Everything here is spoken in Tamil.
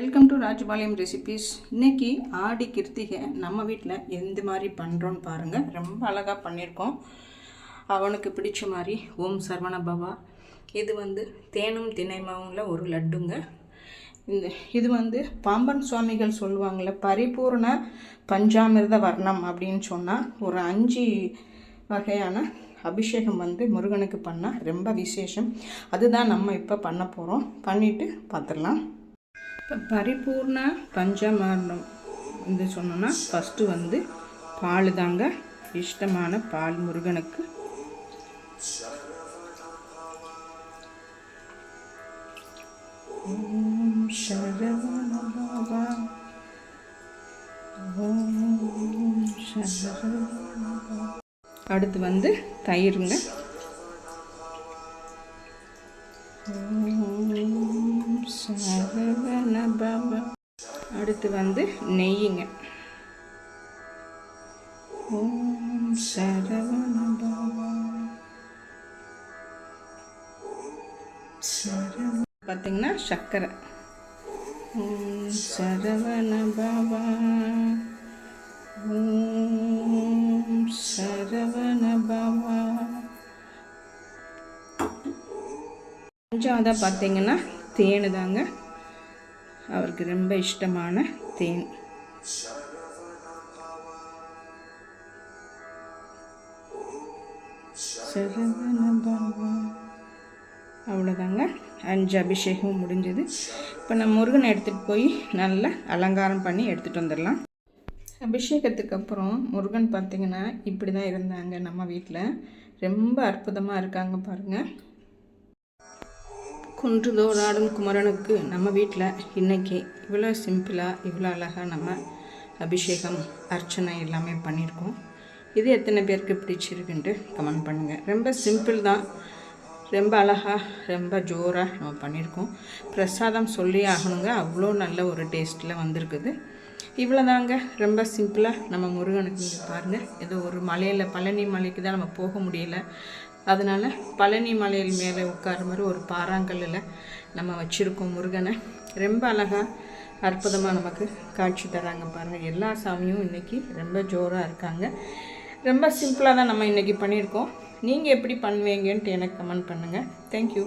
Welcome to Rajapalayam recipes. இன்றைக்கி ஆடி கிருத்திகை நம்ம வீட்டில் எந்த மாதிரி பண்ணுறோன்னு பாருங்கள். ரொம்ப அழகாக பண்ணியிருக்கோம். அவனுக்கு பிடிச்ச மாதிரி ஓம் சரவண பவா. இது தேனும் தினைமாவுல ஒரு லட்டுங்க. இது பாம்பன் சுவாமிகள் சொல்லுவாங்கள்ல, பரிபூர்ண பஞ்சாமிர்த வர்ணம் அப்படின்னு சொன்னால் ஒரு 5 வகையான அபிஷேகம் முருகனுக்கு பண்ணால் ரொம்ப விசேஷம். அதுதான் நம்ம இப்போ பண்ண போகிறோம். பண்ணிவிட்டு பார்த்துடலாம். இப்போ பரிபூர்ண பஞ்சமாரணம் சொன்னோன்னா ஃபஸ்ட்டு பால் தாங்க. இஷ்டமான பால் முருகனுக்கு. ஓம் சரவண பவா, ஓம் சரவண பவா. அடுத்து தயிருங்க. சரவண பவ. அடுத்து நெய்யுங்க. ஓம் சரவண பவ. பார்த்தீங்கன்னா சர்க்கரை. ஓம் சரவண பவ, ஓம் சரவண பவ. அஞ்சாவதாக பார்த்தீங்கன்னா தேன் தாங்க. அவருக்கு ரொம்ப இஷ்டமான தேன். அவ்வளோதாங்க. 5 அபிஷேகம் முடிஞ்சது. இப்போ நம்ம முருகனை எடுத்துகிட்டு போய் நல்லா அலங்காரம் பண்ணி எடுத்துகிட்டு வந்துடலாம். அபிஷேகத்துக்கு அப்புறம் முருகன் பார்த்திங்கன்னா இப்படி தான் இருந்தாங்க நம்ம வீட்டில். ரொம்ப அற்புதமாக இருக்காங்க பாருங்கள். குன்றுதோறாடும் குமரனுக்கு நம்ம வீட்டில் இன்றைக்கி இவ்வளோ சிம்பிளாக இவ்வளோ அழகாக நம்ம அபிஷேகம் அர்ச்சனை எல்லாமே பண்ணியிருக்கோம். இது எத்தனை பேருக்கு பிடிச்சிருக்குன்ட்டு கமெண்ட் பண்ணுங்கள். ரொம்ப சிம்பிள் தான், ரொம்ப அழகாக ரொம்ப ஜோராக நம்ம பண்ணியிருக்கோம். பிரசாதம் சொல்லி ஆகணுங்க, அவ்வளோ நல்ல ஒரு டேஸ்ட்டில் வந்திருக்குது. இவ்வளோ தாங்க, ரொம்ப சிம்பிளாக நம்ம முருகனுக்கு. இங்கே பாருங்கள், ஏதோ ஒரு மலையில் பழனி மலைக்கு தான் நம்ம போக முடியல. அதனால் பழனி மலையில் மேலே உட்கார மாதிரி ஒரு பாறாங்கல்லில் நம்ம வச்சுருக்கோம் முருகனை. ரொம்ப அழகாக அற்புதமாக நமக்கு காட்சி தராங்க பாருங்கள். எல்லா சாமியும் இன்றைக்கி ரொம்ப ஜோராக இருக்காங்க. ரொம்ப சிம்பிளாக தான் நம்ம இன்றைக்கி பண்ணியிருக்கோம். நீங்கள் எப்படி பண்ணுவீங்கன்ட்டு எனக்கு கமெண்ட் பண்ணுங்கள். தேங்க்யூ.